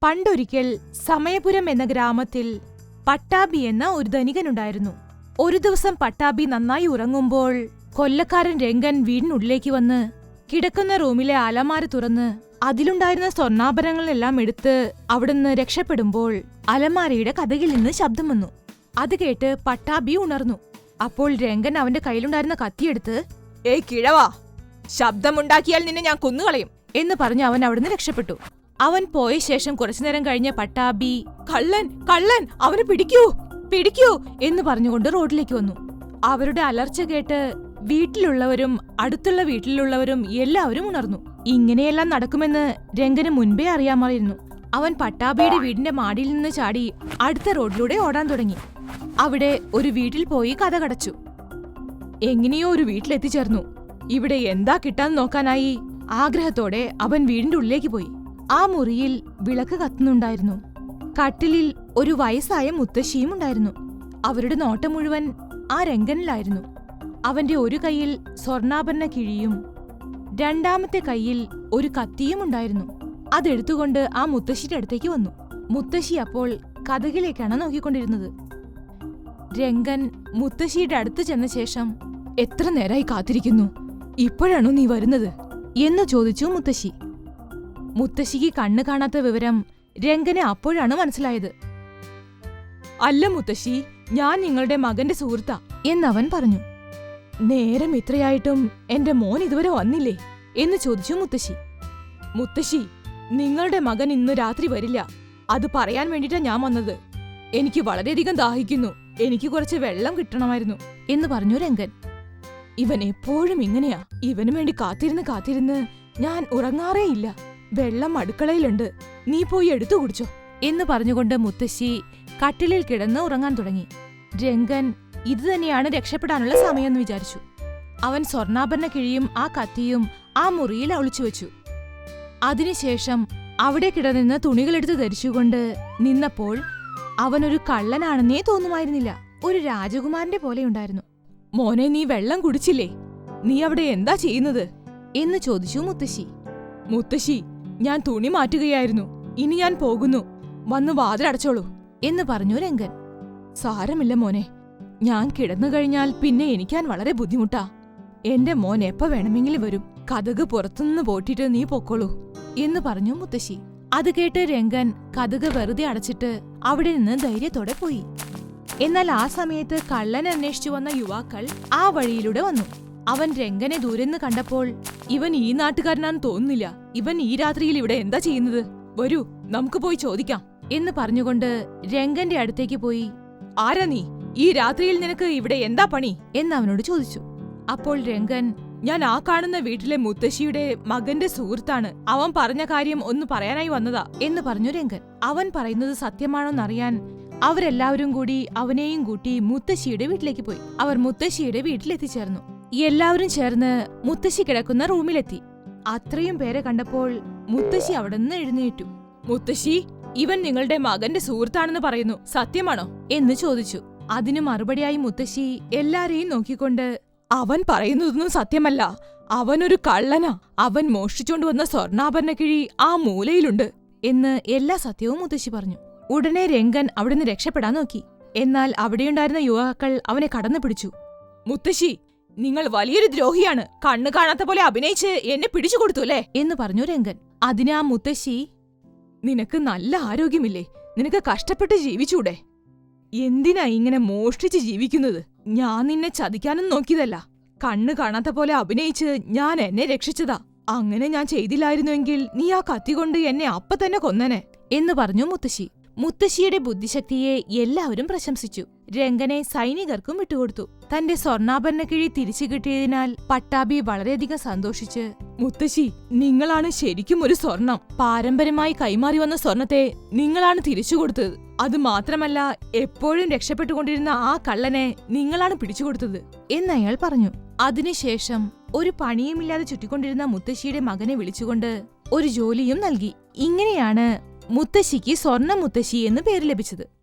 പണ്ടൊരിക്കൽ സമയപുരം എന്ന ഗ്രാമത്തിൽ പട്ടാഭി എന്ന ഒരു ധനികനുണ്ടായിരുന്നു. ഒരു ദിവസം പട്ടാഭി നന്നായി ഉറങ്ങുമ്പോൾ കൊല്ലക്കാരൻ രംഗൻ വീടിനുള്ളിലേക്ക് വന്ന് കിടക്കുന്ന റൂമിലെ അലമാര തുറന്ന് അതിലുണ്ടായിരുന്ന സ്വർണ്ണാഭരണങ്ങളെല്ലാം എടുത്ത് അവിടുന്ന് രക്ഷപ്പെടുമ്പോൾ അലമാരയുടെ കതകിൽ നിന്ന് ശബ്ദം വന്നു. അത് കേട്ട് പട്ടാഭി ഉണർന്നു. അപ്പോൾ രംഗൻ അവന്റെ കയ്യിലുണ്ടായിരുന്ന കത്തിയെടുത്ത് "ഏയ് കിഴവാ, ശബ്ദമുണ്ടാക്കിയാൽ നിന്നെ ഞാൻ കൊന്നുകളയും" എന്ന് പറഞ്ഞ് അവൻ അവിടുന്ന് രക്ഷപ്പെട്ടു. അവൻ പോയ ശേഷം കുറച്ചുനേരം കഴിഞ്ഞ പട്ടാഭി "കള്ളൻ, കള്ളൻ, അവനെ പിടിക്കൂ, പിടിക്കൂ" എന്ന് പറഞ്ഞുകൊണ്ട് റോഡിലേക്ക് വന്നു. അവരുടെ അലർച്ച കേട്ട് വീട്ടിലുള്ളവരും അടുത്തുള്ള വീട്ടിലുള്ളവരും എല്ലാവരും ഉണർന്നു. ഇങ്ങനെയെല്ലാം നടക്കുമെന്ന് രംഗന് മുൻപേ അറിയാമായിരുന്നു. അവൻ പട്ടാഭിയുടെ വീടിന്റെ മാടിയിൽ നിന്ന് ചാടി അടുത്ത റോഡിലൂടെ ഓടാൻ തുടങ്ങി. അവിടെ ഒരു വീട്ടിൽ പോയി കഥ കടച്ചു. എങ്ങനെയോ ഒരു വീട്ടിലെത്തിച്ചേർന്നു. ഇവിടെ എന്താ കിട്ടാന്ന് നോക്കാനായി ആഗ്രഹത്തോടെ അവൻ വീടിന്റെ ഉള്ളിലേക്ക് പോയി. ആ മുറിയിൽ വിളക്ക് കത്തുന്നുണ്ടായിരുന്നു. കട്ടിലിൽ ഒരു വയസ്സായ മുത്തശ്ശിയും ഉണ്ടായിരുന്നു. അവരുടെ നോട്ടം മുഴുവൻ ആ രംഗനിലായിരുന്നു. അവന്റെ ഒരു കൈയിൽ സ്വർണ്ണാഭരണ കിഴിയും രണ്ടാമത്തെ കൈയിൽ ഒരു കത്തിയും ഉണ്ടായിരുന്നു. അതെടുത്തുകൊണ്ട് ആ മുത്തശ്ശിയുടെ അടുത്തേക്ക് വന്നു. മുത്തശ്ശി അപ്പോൾ കഥകിലേക്കാണ് നോക്കിക്കൊണ്ടിരുന്നത്. രംഗൻ മുത്തശ്ശിയുടെ അടുത്ത് ചെന്ന ശേഷം "എത്ര നേരമായി കാത്തിരിക്കുന്നു, ഇപ്പോഴാണോ നീ വരുന്നത്?" എന്ന് ചോദിച്ചു മുത്തശ്ശി. മുത്തശ്ശിക്ക് കണ്ണു കാണാത്ത വിവരം രംഗനെ അപ്പോഴാണ് മനസ്സിലായത്. "അല്ല മുത്തശ്ശി, ഞാൻ നിങ്ങളുടെ മകന്റെ സുഹൃത്താ" എന്നവൻ പറഞ്ഞു. "നേരം ഇത്രയായിട്ടും എന്റെ മോൻ ഇതുവരെ വന്നില്ലേ?" എന്ന് ചോദിച്ചു മുത്തശ്ശി. "മുത്തശ്ശി, നിങ്ങളുടെ മകൻ ഇന്ന് രാത്രി വരില്ല. അത് പറയാൻ വേണ്ടിട്ടാ ഞാൻ വന്നത്. എനിക്ക് വളരെയധികം ദാഹിക്കുന്നു. എനിക്ക് കുറച്ച് വെള്ളം കിട്ടണമായിരുന്നു" എന്ന് പറഞ്ഞു രംഗൻ. "ഇവൻ എപ്പോഴും ഇങ്ങനെയാ. ഇവനു വേണ്ടി കാത്തിരുന്ന് ഞാൻ ഉറങ്ങാറേയില്ല. വെള്ളം അടുക്കളയിലുണ്ട്, നീ പോയി എടുത്തു കുടിച്ചോ" എന്ന് പറഞ്ഞുകൊണ്ട് മുത്തശ്ശി കട്ടിലിൽ കിടന്ന് ഉറങ്ങാൻ തുടങ്ങി. രംഗൻ ഇതുതന്നെയാണ് രക്ഷപ്പെടാനുള്ള സമയമെന്ന് വിചാരിച്ചു. അവൻ സ്വർണ്ണാഭരണ കിഴിയും ആ കത്തിയും ആ മുറിയിൽ ഒളിച്ചുവെച്ചു. അതിനുശേഷം അവിടെ കിടന്ന് തുണികളെടുത്ത് ധരിച്ചുകൊണ്ട് നിന്നപ്പോൾ അവനൊരു കള്ളനാണെന്നേ തോന്നുമായിരുന്നില്ല. ഒരു രാജകുമാരന്റെ പോലെയുണ്ടായിരുന്നു. "മോനെ, നീ വെള്ളം കുടിച്ചില്ലേ? നീ അവിടെ എന്താ ചെയ്യുന്നത്?" എന്ന് ചോദിച്ചു മുത്തശ്ശി. "മുത്തശ്ശി, ഞാൻ തുണി മാറ്റുകയായിരുന്നു. ഇനി ഞാൻ പോകുന്നു. വന്നു വാതിലടച്ചോളൂ" എന്ന് പറഞ്ഞു രംഗൻ. "സാരമില്ല മോനെ, ഞാൻ കിടന്നു കഴിഞ്ഞാൽ പിന്നെ എനിക്കാൻ വളരെ ബുദ്ധിമുട്ടാ. എന്റെ മോൻ എപ്പ വേണമെങ്കിലും വരും. കതക് പുറത്തുനിന്ന് പോട്ടിട്ട് നീ പൊക്കോളൂ" എന്ന് പറഞ്ഞു മുത്തശ്ശി. അത് കേട്ട് രംഗൻ കതക് വെറുതെ അടച്ചിട്ട് അവിടെ നിന്ന് ധൈര്യത്തോടെ പോയി. എന്നാൽ ആ സമയത്ത് കള്ളൻ അന്വേഷിച്ചു വന്ന യുവാക്കൾ ആ വഴിയിലൂടെ വന്നു. അവൻ രംഗനെ ദൂരെന്ന് കണ്ടപ്പോൾ "ഇവൻ ഈ നാട്ടുകാരനാണെന്ന് തോന്നുന്നില്ല. ഇവൻ ഈ രാത്രിയിൽ ഇവിടെ എന്താ ചെയ്യുന്നത്? വരൂ, നമുക്ക് പോയി ചോദിക്കാം" എന്ന് പറഞ്ഞുകൊണ്ട് രംഗന്റെ അടുത്തേക്ക് പോയി "ആരാ നീ? ഈ രാത്രിയിൽ നിനക്ക് ഇവിടെ എന്താ പണി?" എന്ന് അവനോട് ചോദിച്ചു. അപ്പോൾ രംഗൻ "ഞാൻ ആ കാണുന്ന വീട്ടിലെ മുത്തശ്ശിയുടെ മകന്റെ സുഹൃത്താണ്. അവൻ പറഞ്ഞ കാര്യം ഒന്ന് പറയാനായി വന്നതാ" എന്ന് പറഞ്ഞു രംഗൻ. അവൻ പറയുന്നത് സത്യമാണോന്നറിയാൻ അവരെല്ലാവരും കൂടി അവനെയും കൂട്ടി മുത്തശ്ശിയുടെ വീട്ടിലേക്ക് പോയി. അവർ മുത്തശ്ശിയുടെ വീട്ടിലെത്തിച്ചേർന്നു. എല്ലാവരും ചേർന്ന് മുത്തശ്ശി കിടക്കുന്ന റൂമിലെത്തി. അത്രയും പേരെ കണ്ടപ്പോൾ മുത്തശ്ശി അവിടെ നിന്ന് എഴുന്നേറ്റു. "മുത്തശ്ശി, ഇവൻ നിങ്ങളുടെ മകന്റെ സുഹൃത്താണെന്ന് പറയുന്നു, സത്യമാണോ?" എന്ന് ചോദിച്ചു. അതിനു മറുപടിയായി മുത്തശ്ശി എല്ലാരെയും നോക്കിക്കൊണ്ട് "അവൻ പറയുന്നതൊന്നും സത്യമല്ല. അവനൊരു കള്ളനാ. അവൻ മോഷ്ടിച്ചോണ്ട് വന്ന സ്വർണ്ണാഭരണ കിഴി ആ മൂലയിലുണ്ട്" എന്ന് എല്ലാ സത്യവും മുത്തശ്ശി പറഞ്ഞു. ഉടനെ രംഗൻ അവിടുന്ന് രക്ഷപ്പെടാൻ നോക്കി. എന്നാൽ അവിടെയുണ്ടായിരുന്ന യുവാക്കൾ അവനെ കടന്നു പിടിച്ചു. "മുത്തശ്ശി, നിങ്ങൾ വലിയൊരു ദ്രോഹിയാണ്. കണ്ണു കാണാത്ത പോലെ അഭിനയിച്ച് എന്നെ പിടിച്ചു കൊടുത്തു അല്ലേ?" എന്ന് പറഞ്ഞു രംഗൻ. അതിന് ആ മുത്തശ്ശി "നിനക്ക് നല്ല ആരോഗ്യമില്ലേ? നിനക്ക് കഷ്ടപ്പെട്ട് ജീവിച്ചൂടെ? എന്തിനാ ഇങ്ങനെ മോഷ്ടിച്ച് ജീവിക്കുന്നത്? ഞാൻ നിന്നെ ചതിക്കാനും നോക്കിയതല്ല. കണ്ണു കാണാത്ത പോലെ അഭിനയിച്ച് ഞാൻ എന്നെ രക്ഷിച്ചതാ. അങ്ങനെ ഞാൻ ചെയ്തില്ലായിരുന്നുവെങ്കിൽ നീ ആ കത്തി കൊണ്ട് എന്നെ അപ്പ തന്നെ കൊന്നനെ" എന്ന് പറഞ്ഞു മുത്തശ്ശി. മുത്തശ്ശിയുടെ ബുദ്ധിശക്തിയെ എല്ലാവരും പ്രശംസിച്ചു. രംഗനെ സൈനികർക്കും വിട്ടുകൊടുത്തു. തന്റെ സ്വർണ്ണാഭരണ കിഴി തിരിച്ചു കിട്ടിയതിനാൽ പട്ടാഭി വളരെയധികം സന്തോഷിച്ച് "മുത്തശ്ശി, നിങ്ങളാണ് ശരിക്കും ഒരു സ്വർണം. പാരമ്പര്യമായി കൈമാറി വന്ന സ്വർണത്തെ നിങ്ങളാണ് തിരിച്ചു കൊടുത്തത്. അത് മാത്രമല്ല, എപ്പോഴും രക്ഷപ്പെട്ടുകൊണ്ടിരുന്ന ആ കള്ളനെ നിങ്ങളാണ് പിടിച്ചുകൊടുത്തത്" എന്നയാൾ പറഞ്ഞു. അതിനുശേഷം ഒരു പണിയുമില്ലാതെ ചുറ്റിക്കൊണ്ടിരുന്ന മുത്തശ്ശിയുടെ മകനെ വിളിച്ചുകൊണ്ട് ഒരു ജോലിയും നൽകി. ഇങ്ങനെയാണ് മുത്തശ്ശിക്ക് സ്വർണ്ണ മുത്തശ്ശി എന്ന് പേര് ലഭിച്ചത്.